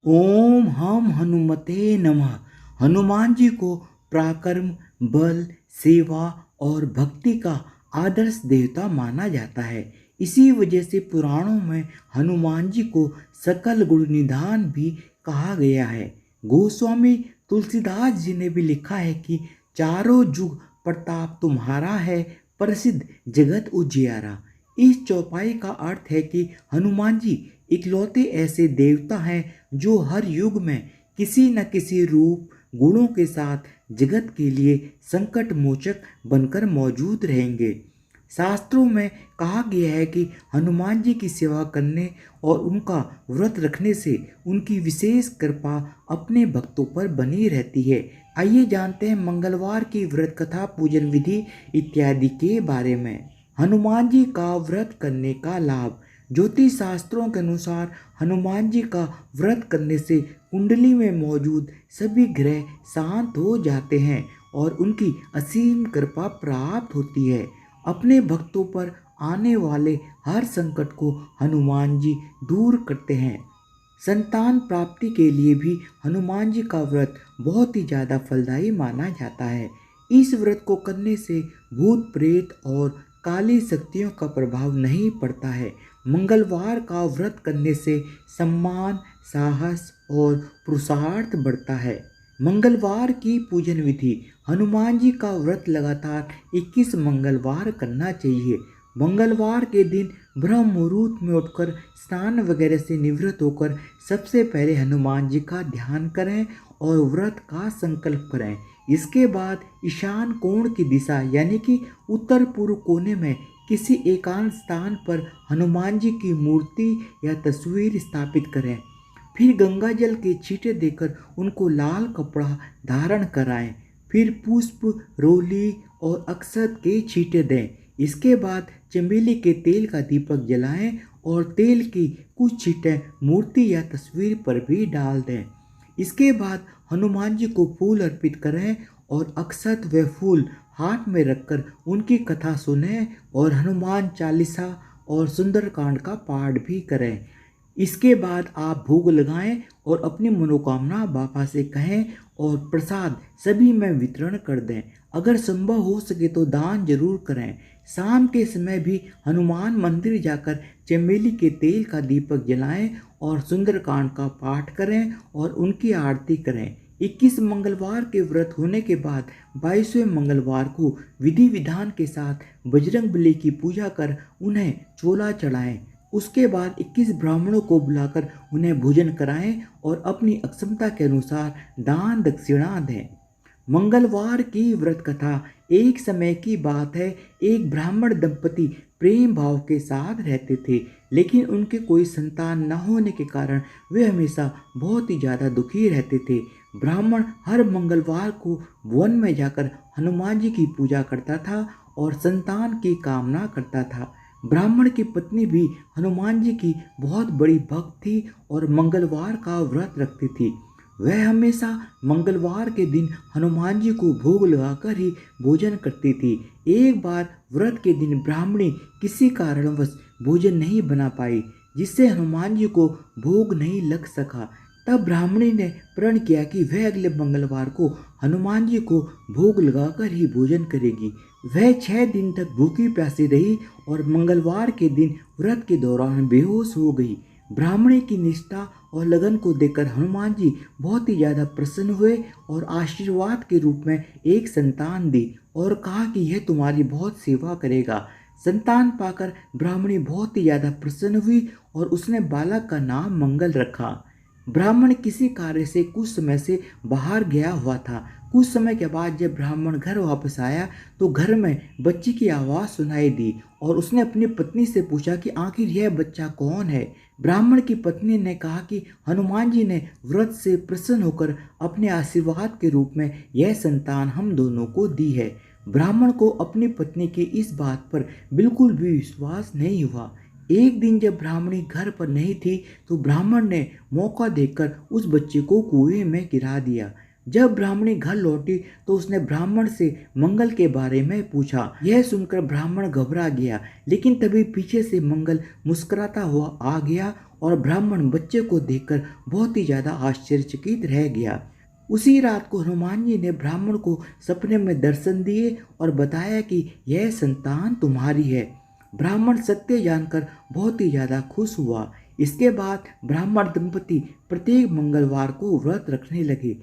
ओम हम हनुमते नमः। हनुमान जी को पराक्रम, बल, सेवा और भक्ति का आदर्श देवता माना जाता है। इसी वजह से पुराणों में हनुमान जी को सकल गुण निधान भी कहा गया है। गोस्वामी तुलसीदास जी ने भी लिखा है कि चारों जुग प्रताप तुम्हारा है, प्रसिद्ध जगत उजियारा। इस चौपाई का अर्थ है कि हनुमान जी इकलौते ऐसे देवता हैं जो हर युग में किसी न किसी रूप गुणों के साथ जगत के लिए संकट मोचक बनकर मौजूद रहेंगे। शास्त्रों में कहा गया है कि हनुमान जी की सेवा करने और उनका व्रत रखने से उनकी विशेष कृपा अपने भक्तों पर बनी रहती है। आइए जानते हैं मंगलवार की व्रत कथा, पूजन विधि इत्यादि के बारे में। हनुमान जी का व्रत करने का लाभ। ज्योतिष शास्त्रों के अनुसार हनुमान जी का व्रत करने से कुंडली में मौजूद सभी ग्रह शांत हो जाते हैं और उनकी असीम कृपा प्राप्त होती है। अपने भक्तों पर आने वाले हर संकट को हनुमान जी दूर करते हैं। संतान प्राप्ति के लिए भी हनुमान जी का व्रत बहुत ही ज़्यादा फलदायी माना जाता है। इस व्रत को करने से भूत प्रेत और काली शक्तियों का प्रभाव नहीं पड़ता है। मंगलवार का व्रत करने से सम्मान, साहस और पुरुषार्थ बढ़ता है। मंगलवार की पूजन विधि। हनुमान जी का व्रत लगातार 21 मंगलवार करना चाहिए। मंगलवार के दिन ब्रह्म मुहूर्त में उठकर स्नान वगैरह से निवृत्त होकर सबसे पहले हनुमान जी का ध्यान करें और व्रत का संकल्प करें। इसके बाद ईशान कोण की दिशा यानी कि उत्तर पूर्व कोने में किसी एकांत स्थान पर हनुमान जी की मूर्ति या तस्वीर स्थापित करें। फिर गंगा जल के छींटे देकर उनको लाल कपड़ा धारण कराएं। फिर पुष्प, रोली और अक्षत के छींटे दें। इसके बाद चमेली के तेल का दीपक जलाएं और तेल की कुछ छींटे मूर्ति या तस्वीर पर भी डाल दें। इसके बाद हनुमान जी को फूल अर्पित करें और अक्षत व फूल हाथ में रखकर उनकी कथा सुनें और हनुमान चालीसा और सुंदरकांड का पाठ भी करें। इसके बाद आप भोग लगाएं और अपनी मनोकामना बाबा से कहें और प्रसाद सभी में वितरण कर दें। अगर संभव हो सके तो दान जरूर करें। शाम के समय भी हनुमान मंदिर जाकर चमेली के तेल का दीपक जलाएं और सुंदरकांड का पाठ करें और उनकी आरती करें। 21 मंगलवार के व्रत होने के बाद 22वें मंगलवार को विधि विधान के साथ बजरंगबली की पूजा कर उन्हें चोला चढ़ाएं। उसके बाद 21 ब्राह्मणों को बुलाकर उन्हें भोजन कराएं और अपनी अक्षमता के अनुसार दान दक्षिणा दें। मंगलवार की व्रत कथा। एक समय की बात है, एक ब्राह्मण दंपति प्रेम भाव के साथ रहते थे, लेकिन उनके कोई संतान न होने के कारण वे हमेशा बहुत ही ज़्यादा दुखी रहते थे। ब्राह्मण हर मंगलवार को वन में जाकर हनुमान जी की पूजा करता था और संतान की कामना करता था। ब्राह्मण की पत्नी भी हनुमान जी की बहुत बड़ी भक्त थी और मंगलवार का व्रत रखती थी। वह हमेशा मंगलवार के दिन हनुमान जी को भोग लगाकर ही भोजन करती थी। एक बार व्रत के दिन ब्राह्मणी किसी कारणवश भोजन नहीं बना पाई, जिससे हनुमान जी को भोग नहीं लग सका। तब ब्राह्मणी ने प्रण किया कि वह अगले मंगलवार को हनुमान जी को भोग लगाकर ही भोजन करेगी। वह 6 दिन तक भूखी प्यासी रही और मंगलवार के दिन व्रत के दौरान बेहोश हो गई। ब्राह्मणी की निष्ठा और लगन को देखकर हनुमान जी बहुत ही ज़्यादा प्रसन्न हुए और आशीर्वाद के रूप में एक संतान दी और कहा कि यह तुम्हारी बहुत सेवा करेगा। संतान पाकर ब्राह्मणी बहुत ही ज़्यादा प्रसन्न हुई और उसने बालक का नाम मंगल रखा। ब्राह्मण किसी कार्य से कुछ समय से बाहर गया हुआ था। कुछ समय के बाद जब ब्राह्मण घर वापस आया तो घर में बच्चे की आवाज़ सुनाई दी और उसने अपनी पत्नी से पूछा कि आखिर यह बच्चा कौन है। ब्राह्मण की पत्नी ने कहा कि हनुमान जी ने व्रत से प्रसन्न होकर अपने आशीर्वाद के रूप में यह संतान हम दोनों को दी है। ब्राह्मण को अपनी पत्नी की इस बात पर बिल्कुल भी विश्वास नहीं हुआ। एक दिन जब ब्राह्मणी घर पर नहीं थी तो ब्राह्मण ने मौका देखकर उस बच्चे को कुएं में गिरा दिया। जब ब्राह्मणी घर लौटी तो उसने ब्राह्मण से मंगल के बारे में पूछा। यह सुनकर ब्राह्मण घबरा गया, लेकिन तभी पीछे से मंगल मुस्कुराता हुआ आ गया और ब्राह्मण बच्चे को देखकर बहुत ही ज़्यादा आश्चर्यचकित रह गया। उसी रात को हनुमान जी ने ब्राह्मण को सपने में दर्शन दिए और बताया कि यह संतान तुम्हारी है। ब्राह्मण सत्य जानकर बहुत ही ज़्यादा खुश हुआ। इसके बाद ब्राह्मण दंपति प्रत्येक मंगलवार को व्रत रखने लगे।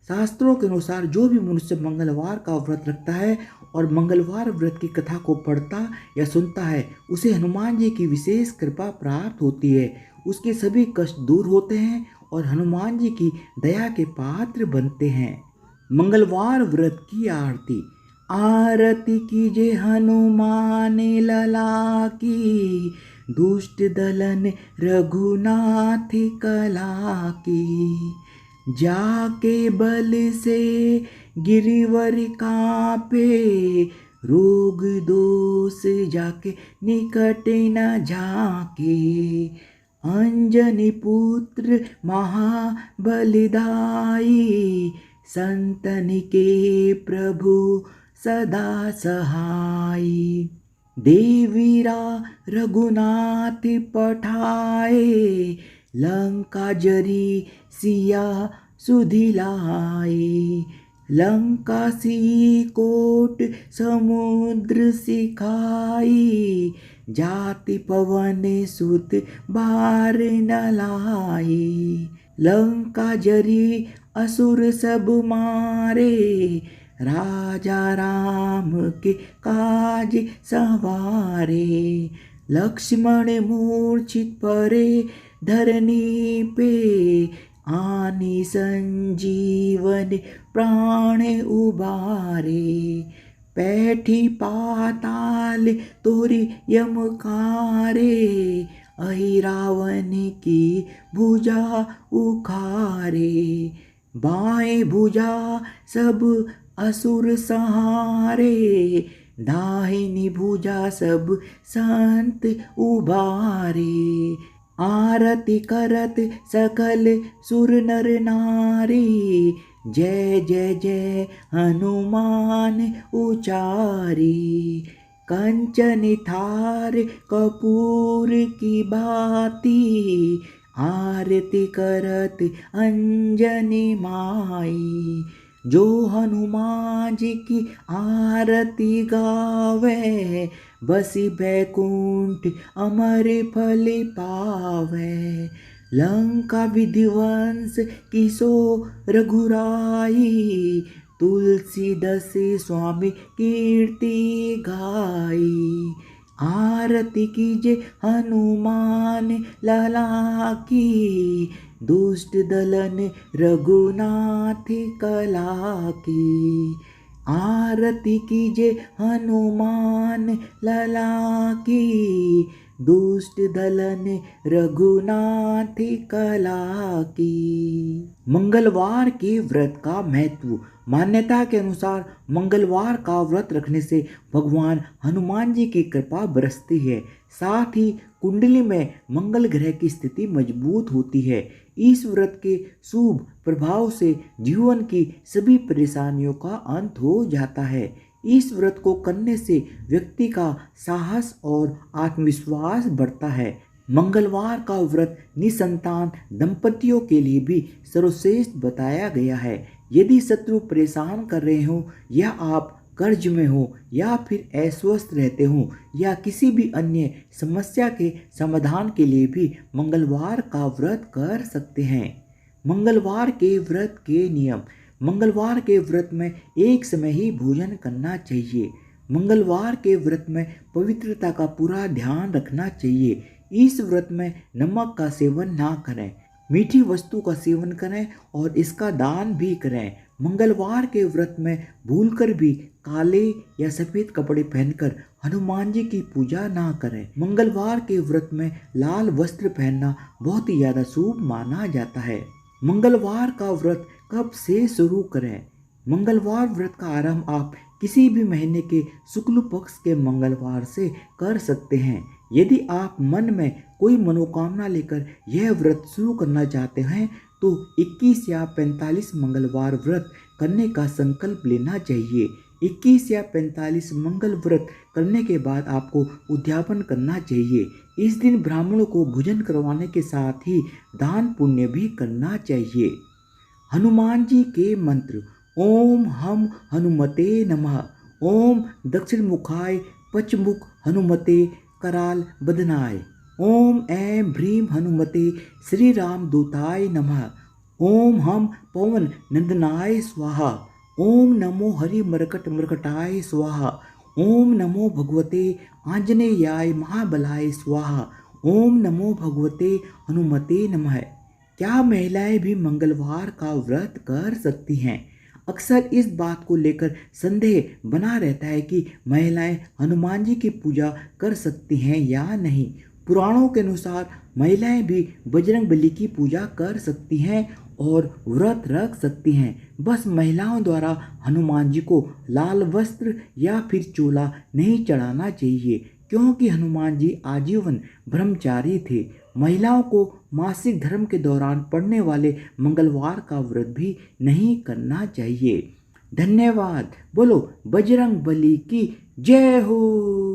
शास्त्रों के अनुसार जो भी मनुष्य मंगलवार का व्रत रखता है और मंगलवार व्रत की कथा को पढ़ता या सुनता है, उसे हनुमान जी की विशेष कृपा प्राप्त होती है। उसके सभी कष्ट दूर होते हैं और हनुमान जी की दया के पात्र बनते हैं। मंगलवार व्रत की आरती। आरती कीजे हनुमान लला की, दुष्ट दलन रघुनाथ कला की। जाके बल से गिरिवर कांपे, रोग दोष जाके निकट न झाके। अंजनी पुत्र महाबलदाई, संतन के प्रभु सदा सहाई। देवीरा रघुनाथ पठाए, लंका जरी सिया सुधिलाई। लंका सी कोट समुद्र सिखाई, जाति पवन सुत बार न लाई। लंका जरी असुर सब मारे, राजा राम के काज संवारे। लक्ष्मण मूर्छित परे धरनी पे, आनी संजीवन प्राण उबारे। पैठी पाताल तोरी यमकारे, अहि रावण की भुजा उखारे। बाएं भुजा सब असुर सहारे, दाहिनी भुजा सब संत उबारे। आरती करत सकल सुर नर नारी, जय जय जय हनुमान उचारी। कंचन थार कपूर की बाती, आरती करत अंजनी माई। जो हनुमान जी की आरती गावे, बसी बैकुंठ अमर फल पावे। लंका विध्वंस किसो रघुराई, तुलसीदास स्वामी कीर्ति गाई। आरती कीजे हनुमान लला की, दुष्ट दलन रघुनाथ कला की। आरती कीजे हनुमान लला की, दुष्ट दलन रघुनाथ कला की। मंगलवार के व्रत का महत्व। मान्यता के अनुसार मंगलवार का व्रत रखने से भगवान हनुमान जी की कृपा बरसती है। साथ ही कुंडली में मंगल ग्रह की स्थिति मजबूत होती है। इस व्रत के शुभ प्रभाव से जीवन की सभी परेशानियों का अंत हो जाता है। इस व्रत को करने से व्यक्ति का साहस और आत्मविश्वास बढ़ता है। मंगलवार का व्रत निसंतान दंपतियों के लिए भी सर्वश्रेष्ठ बताया गया है। यदि शत्रु परेशान कर रहे हो, या आप कर्ज में हो, या फिर अस्वस्थ रहते हो, या किसी भी अन्य समस्या के समाधान के लिए भी मंगलवार का व्रत कर सकते हैं। मंगलवार के व्रत के नियम। मंगलवार के व्रत में एक समय ही भोजन करना चाहिए। मंगलवार के व्रत में पवित्रता का पूरा ध्यान रखना चाहिए। इस व्रत में नमक का सेवन ना करें, मीठी वस्तु का सेवन करें और इसका दान भी करें। मंगलवार के व्रत में भूलकर भी काले या सफ़ेद कपड़े पहनकर हनुमान जी की पूजा ना करें। मंगलवार के व्रत में लाल वस्त्र पहनना बहुत ही ज़्यादा शुभ माना जाता है। मंगलवार का व्रत कब से शुरू करें? मंगलवार व्रत का आरंभ आप किसी भी महीने के शुक्ल पक्ष के मंगलवार से कर सकते हैं। यदि आप मन में कोई मनोकामना लेकर यह व्रत शुरू करना चाहते हैं तो 21 या 45 मंगलवार व्रत करने का संकल्प लेना चाहिए। 21 या 45 मंगल व्रत करने के बाद आपको उद्यापन करना चाहिए। इस दिन ब्राह्मणों को भोजन करवाने के साथ ही दान पुण्य भी करना चाहिए। हनुमान जी के मंत्र। ओम हम हनुमते नमः। ओम दक्षिण मुखाय पचमुख हनुमते कराल बदनाय। ओम ऐं भ्रीं हनुमते श्री राम दूताय नमः। ओम हम पवन नंदनाय स्वाहा। ओम नमो हरि मरकट मरकटाय स्वाहा। ओम नमो भगवते आंजनेयाय महाबलाय स्वाहा। ओम नमो भगवते हनुमते नमः। क्या महिलाएं भी मंगलवार का व्रत कर सकती हैं? अक्सर इस बात को लेकर संदेह बना रहता है कि महिलाएं हनुमान जी की पूजा कर सकती हैं या नहीं। पुराणों के अनुसार महिलाएं भी बजरंग बली की पूजा कर सकती हैं और व्रत रख सकती हैं। बस महिलाओं द्वारा हनुमान जी को लाल वस्त्र या फिर चोला नहीं चढ़ाना चाहिए, क्योंकि हनुमान जी आजीवन ब्रह्मचारी थे। महिलाओं को मासिक धर्म के दौरान पड़ने वाले मंगलवार का व्रत भी नहीं करना चाहिए। धन्यवाद। बोलो बजरंग बली की जय हो।